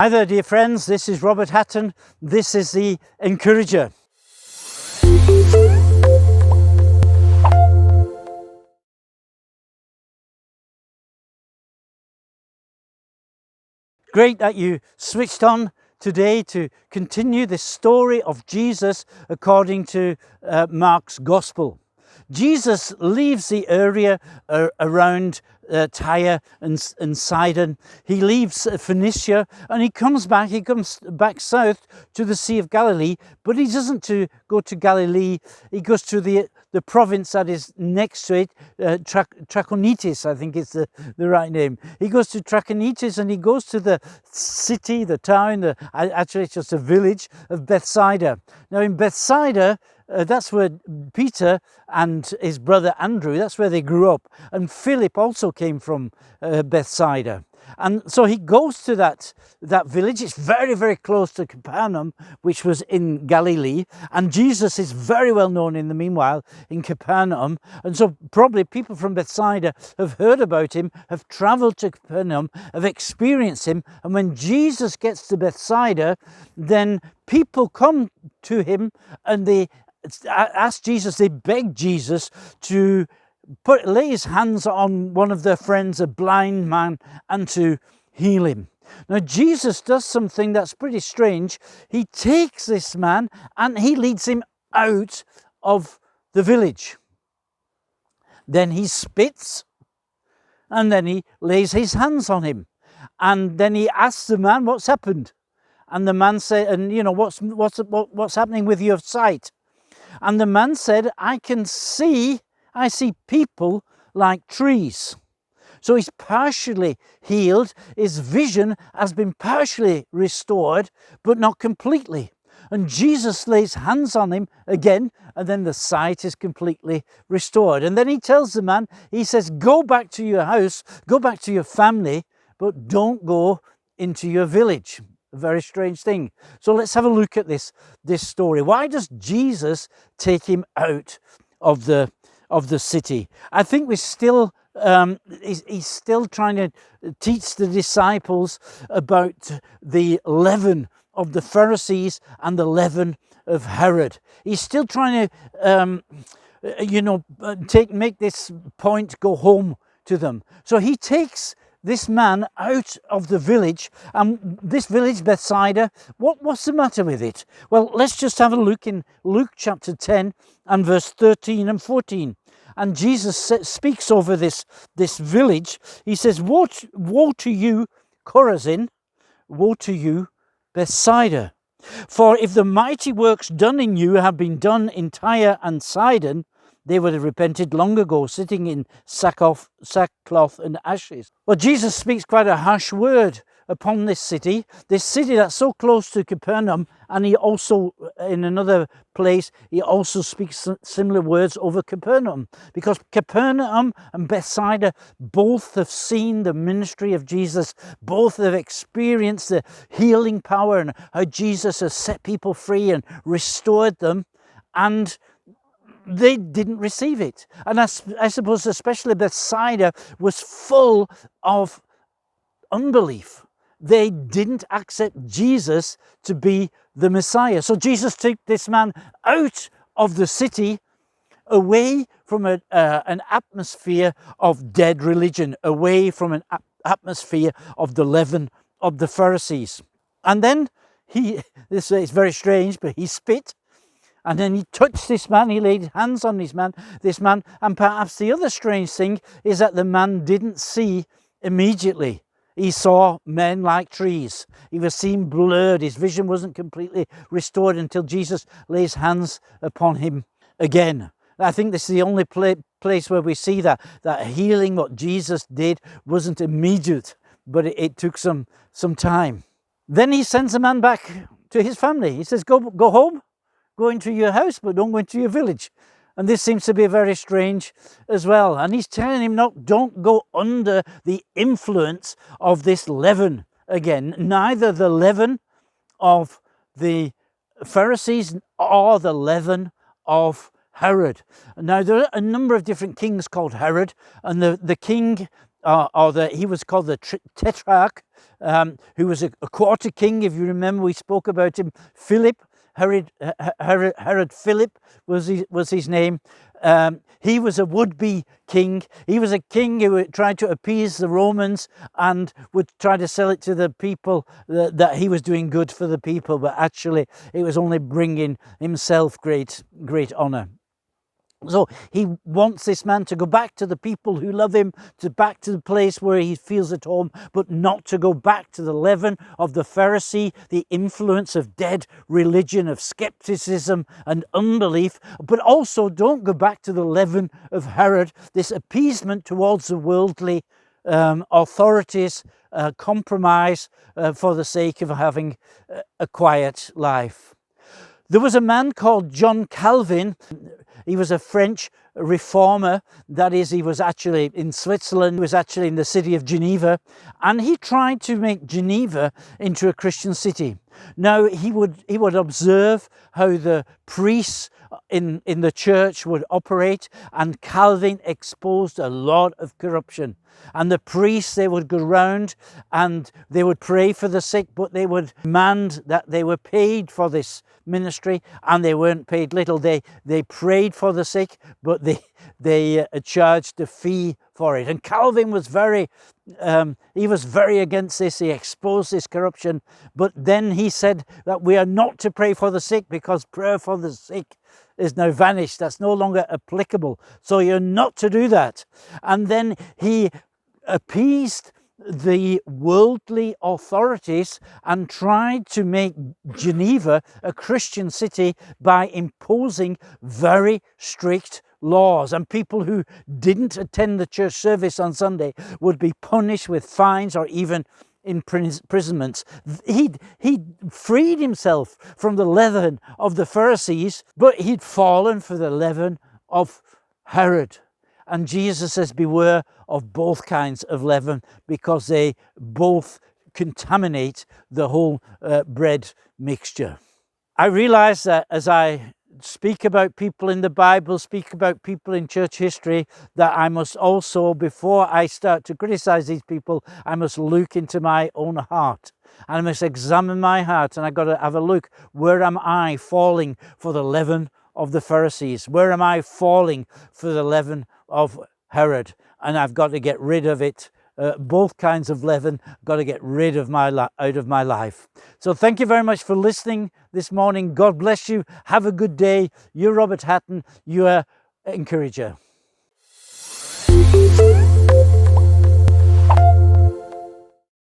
Hi there, dear friends. This is Robert Hatton. This is the Encourager. Great that you switched on today to continue the story of Jesus according to Mark's Gospel. Jesus leaves the area around Tyre and Sidon. He leaves Phoenicia and he comes back south to the Sea of Galilee, but he doesn't go to Galilee. He goes to the province that is next to it, Trachonitis, I think it's the right name. He goes to Trachonitis and he goes to the city, the town, actually it's just a village of Bethsaida. Now in Bethsaida, that's where Peter and his brother Andrew, that's where they grew up. And Philip also came from Bethsaida. And so he goes to that village. It's very, very close to Capernaum, which was in Galilee. And Jesus is very well known in the meanwhile in Capernaum. And so probably people from Bethsaida have heard about him, have traveled to Capernaum, have experienced him. And when Jesus gets to Bethsaida, then people come to him and they ask Jesus, they beg Jesus to lay his hands on one of their friends, a blind man, and to heal him. Now Jesus does something that's pretty strange. He takes this man and he leads him out of the village. Then he spits and then he lays his hands on him. And then he asks the man, what's happened? And the man said, and you know, what's happening with your sight? And the man said, I see people like trees. So he's partially healed. His vision has been partially restored, but not completely. And Jesus lays hands on him again, and then the sight is completely restored. And then he tells the man, he says, go back to your house, go back to your family, but don't go into your village. A very strange thing. So let's have a look at this story. Why does Jesus take him out of the city? I think he's still trying to teach the disciples about the leaven of the Pharisees and the leaven of Herod. He's still trying to make this point go home to them. So he takes this man out of the village, and this village, Bethsaida, what's the matter with it? Well, let's just have a look in Luke chapter 10 and verse 13 and 14. And Jesus speaks over this village. He says, woe to you, Chorazin, woe to you, Bethsaida. For if the mighty works done in you have been done in Tyre and Sidon, they would have repented long ago, sitting in sackcloth and ashes. Well, Jesus speaks quite a harsh word upon this city that's so close to Capernaum, and he also, in another place, he also speaks similar words over Capernaum, because Capernaum and Bethsaida both have seen the ministry of Jesus, both have experienced the healing power and how Jesus has set people free and restored them, and they didn't receive it. And I suppose especially Bethsaida was full of unbelief. They didn't accept Jesus to be the Messiah. So Jesus took this man out of the city, away from an atmosphere of dead religion, away from an atmosphere of the leaven of the Pharisees. And then this is very strange, but he spit. And then he touched this man, he laid hands on this man, and perhaps the other strange thing is that the man didn't see immediately. He saw men like trees. He was seen blurred. His vision wasn't completely restored until Jesus lays hands upon him again. I think this is the only place where we see that healing, what Jesus did, wasn't immediate, but it took some time. Then he sends the man back to his family. He says, go home. Go into your house, but don't go into your village. And this seems to be very strange as well. And he's telling him, no, don't go under the influence of this leaven again. Neither the leaven of the Pharisees or the leaven of Herod. Now, there are a number of different kings called Herod, and the king he was called the Tetrarch, who was a quarter king. If you remember, we spoke about him. Philip, Herod Philip was his name. He was a would-be king. He was a king who tried to appease the Romans and would try to sell it to the people that he was doing good for the people, but actually it was only bringing himself great honor. So he wants this man to go back to the people who love him, back to the place where he feels at home, but not to go back to the leaven of the Pharisee, the influence of dead religion, of skepticism and unbelief. But also don't go back to the leaven of Herod, this appeasement towards the worldly authorities, compromise for the sake of having a quiet life. There was a man called John Calvin. He was a French reformer. That is, he was actually in Switzerland. He was actually in the city of Geneva. And he tried to make Geneva into a Christian city. Now, he would observe how the priests in the church would operate, and Calvin exposed a lot of corruption. And the priests, they would go round and they would pray for the sick, but they would demand that they were paid for this ministry, and they weren't paid little. They prayed for the sick, but they charged a fee for it. And Calvin was very against this. He exposed this corruption, but then he said that we are not to pray for the sick because prayer for the sick is now vanished. That's no longer applicable. So you're not to do that. And then he appeased the worldly authorities and tried to make Geneva a Christian city by imposing very strict laws, and people who didn't attend the church service on Sunday would be punished with fines or even imprisonments. He freed himself from the leaven of the Pharisees, but he'd fallen for the leaven of Herod. And Jesus says, beware of both kinds of leaven, because they both contaminate the whole bread mixture. I realize that as I speak about people in the Bible, speak about people in church history, that I must also, before I start to criticize these people, I must look into my own heart. And I must examine my heart, and I've got to have a look. Where am I falling for the leaven of the Pharisees? Where am I falling for the leaven of Herod? And I've got to get rid of it. Both kinds of leaven, got to get rid of out of my life. So thank you very much for listening this morning. God bless you. Have a good day. You're Robert Hatton. You're an encourager.